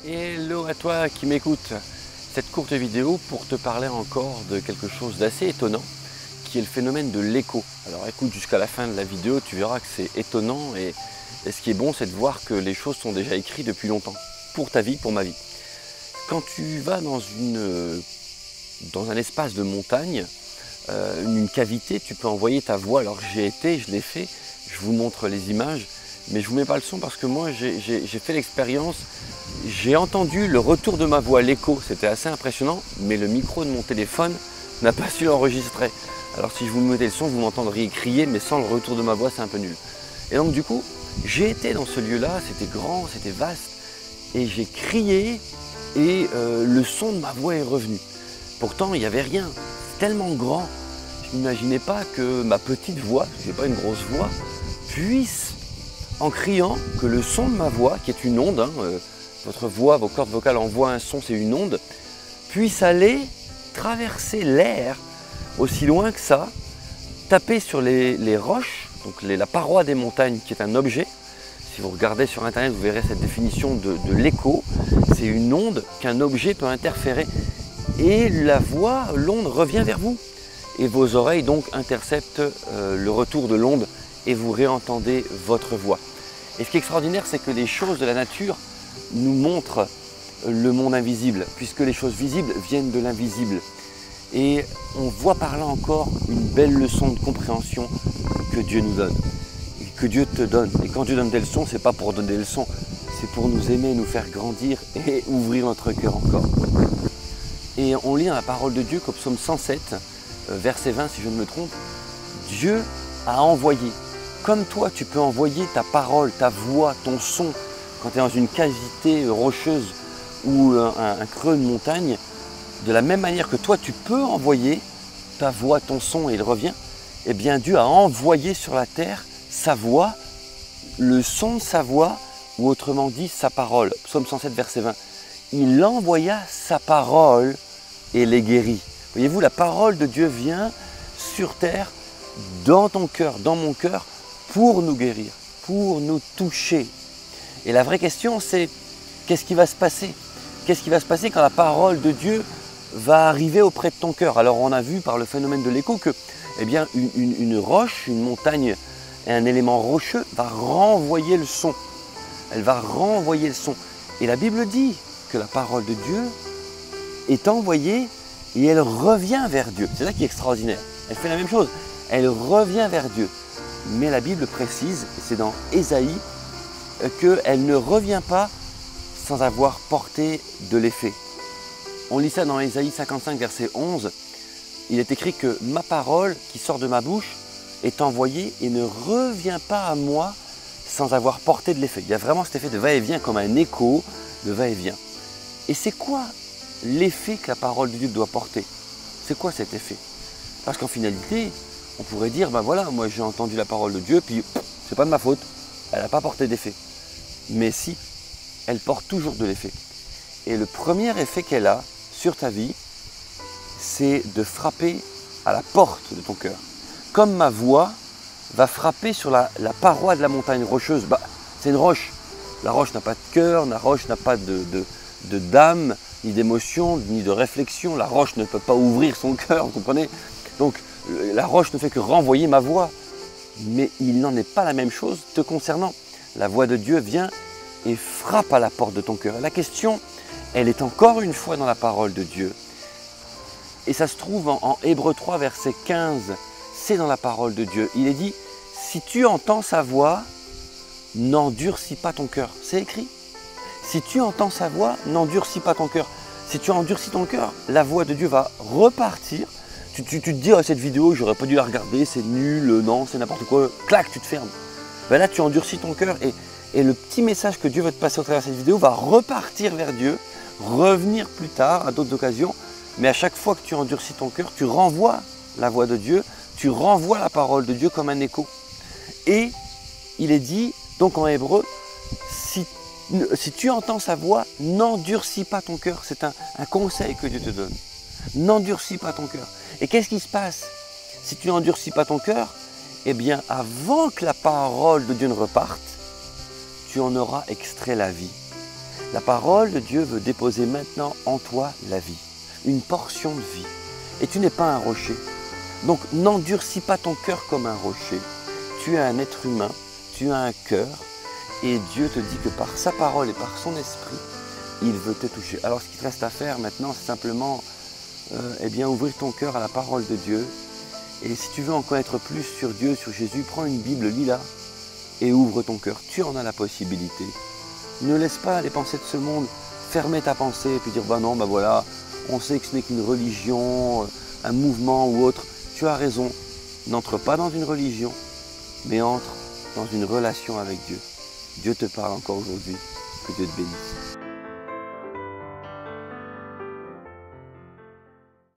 Hello à toi qui m'écoute. Cette courte vidéo pour te parler encore de quelque chose d'assez étonnant qui est le phénomène de l'écho. Alors écoute jusqu'à la fin de la vidéo, tu verras que c'est étonnant et ce qui est bon c'est de voir que les choses sont déjà écrites depuis longtemps. Pour ta vie, pour ma vie. Quand tu vas dans un espace de montagne, une cavité, tu peux envoyer ta voix. Alors j'y ai été, je l'ai fait, je vous montre les images, mais je ne vous mets pas le son parce que moi j'ai fait l'expérience. J'ai entendu le retour de ma voix, l'écho, c'était assez impressionnant, mais le micro de mon téléphone n'a pas su l'enregistrer. Alors si je vous mettais le son, vous m'entendriez crier, mais sans le retour de ma voix, c'est un peu nul. Et donc du coup, j'ai été dans ce lieu-là, c'était grand, c'était vaste, et j'ai crié, et le son de ma voix est revenu. Pourtant, il n'y avait rien, c'est tellement grand, je n'imaginais pas que ma petite voix, je n'ai pas une grosse voix, puisse, en criant, que le son de ma voix, qui est une onde, votre voix, vos cordes vocales envoient un son, c'est une onde, puisse aller traverser l'air aussi loin que ça, taper sur les roches, donc la paroi des montagnes qui est un objet. Si vous regardez sur internet, vous verrez cette définition de l'écho. C'est une onde qu'un objet peut interférer et la voix, l'onde revient vers vous. Et vos oreilles donc interceptent le retour de l'onde et vous réentendez votre voix. Et ce qui est extraordinaire, c'est que les choses de la nature nous montrent le monde invisible, puisque les choses visibles viennent de l'invisible. Et on voit par là encore une belle leçon de compréhension que Dieu nous donne, et que Dieu te donne. Et quand Dieu donne des leçons, c'est pas pour donner des leçons, c'est pour nous aimer, nous faire grandir et ouvrir notre cœur encore. Et on lit dans la parole de Dieu qu'au psaume 107, verset 20 si je ne me trompe, Dieu a envoyé. Comme toi, tu peux envoyer ta parole, ta voix, ton son, quand tu es dans une cavité rocheuse ou un creux de montagne, de la même manière que toi, tu peux envoyer ta voix, ton son et il revient, eh bien Dieu a envoyé sur la terre sa voix, le son de sa voix, ou autrement dit sa parole. Psaume 107, verset 20. Il envoya sa parole et les guérit. Voyez-vous, la parole de Dieu vient sur terre, dans ton cœur, dans mon cœur, pour nous guérir, pour nous toucher. Et la vraie question, c'est qu'est-ce qui va se passer? Qu'est-ce qui va se passer quand la parole de Dieu va arriver auprès de ton cœur? Alors on a vu par le phénomène de l'écho que eh bien, une roche, une montagne, un élément rocheux va renvoyer le son. Elle va renvoyer le son. Et la Bible dit que la parole de Dieu est envoyée et elle revient vers Dieu. C'est ça qui est extraordinaire. Elle fait la même chose. Elle revient vers Dieu. Mais la Bible précise, et c'est dans Ésaïe, qu'elle ne revient pas sans avoir porté de l'effet. On lit ça dans Ésaïe 55, verset 11. Il est écrit que ma parole qui sort de ma bouche est envoyée et ne revient pas à moi sans avoir porté de l'effet. Il y a vraiment cet effet de va-et-vient comme un écho de va-et-vient. Et c'est quoi l'effet que la parole de Dieu doit porter? C'est quoi cet effet? Parce qu'en finalité, on pourrait dire, ben voilà, moi j'ai entendu la parole de Dieu, puis c'est pas de ma faute, elle n'a pas porté d'effet. Mais si, elle porte toujours de l'effet. Et le premier effet qu'elle a sur ta vie, c'est de frapper à la porte de ton cœur. Comme ma voix va frapper sur la paroi de la montagne rocheuse, c'est une roche. La roche n'a pas de cœur, la roche n'a pas d'âme, ni d'émotion, ni de réflexion. La roche ne peut pas ouvrir son cœur, vous comprenez? Donc la roche ne fait que renvoyer ma voix. Mais il n'en est pas la même chose te concernant. La voix de Dieu vient et frappe à la porte de ton cœur. La question, elle est encore une fois dans la parole de Dieu. Et ça se trouve en Hébreux 3, verset 15. C'est dans la parole de Dieu. Il est dit, si tu entends sa voix, n'endurcis pas ton cœur. C'est écrit. Si tu entends sa voix, n'endurcis pas ton cœur. Si tu endurcis ton cœur, la voix de Dieu va repartir. Tu te dis, cette vidéo, j'aurais pas dû la regarder, c'est nul, non, c'est n'importe quoi. Clac, tu te fermes. Ben là, tu endurcis ton cœur et le petit message que Dieu veut te passer au travers de cette vidéo va repartir vers Dieu, revenir plus tard à d'autres occasions. Mais à chaque fois que tu endurcis ton cœur, tu renvoies la voix de Dieu, tu renvoies la parole de Dieu comme un écho. Et il est dit, donc en hébreu, si tu entends sa voix, n'endurcis pas ton cœur. C'est un conseil que Dieu te donne. N'endurcis pas ton cœur. Et qu'est-ce qui se passe si tu n'endurcis pas ton cœur? Eh bien, avant que la parole de Dieu ne reparte, tu en auras extrait la vie. La parole de Dieu veut déposer maintenant en toi la vie, une portion de vie. Et tu n'es pas un rocher. Donc n'endurcis pas ton cœur comme un rocher. Tu es un être humain, tu as un cœur, et Dieu te dit que par sa parole et par son esprit, il veut te toucher. Alors ce qu'il te reste à faire maintenant, c'est simplement ouvrir ton cœur à la parole de Dieu. Et si tu veux en connaître plus sur Dieu, sur Jésus, prends une Bible, lis-la et ouvre ton cœur. Tu en as la possibilité. Ne laisse pas les pensées de ce monde fermer ta pensée et puis dire bah non, bah voilà, on sait que ce n'est qu'une religion, un mouvement ou autre. Tu as raison, n'entre pas dans une religion, mais entre dans une relation avec Dieu. Dieu te parle encore aujourd'hui, que Dieu te bénisse.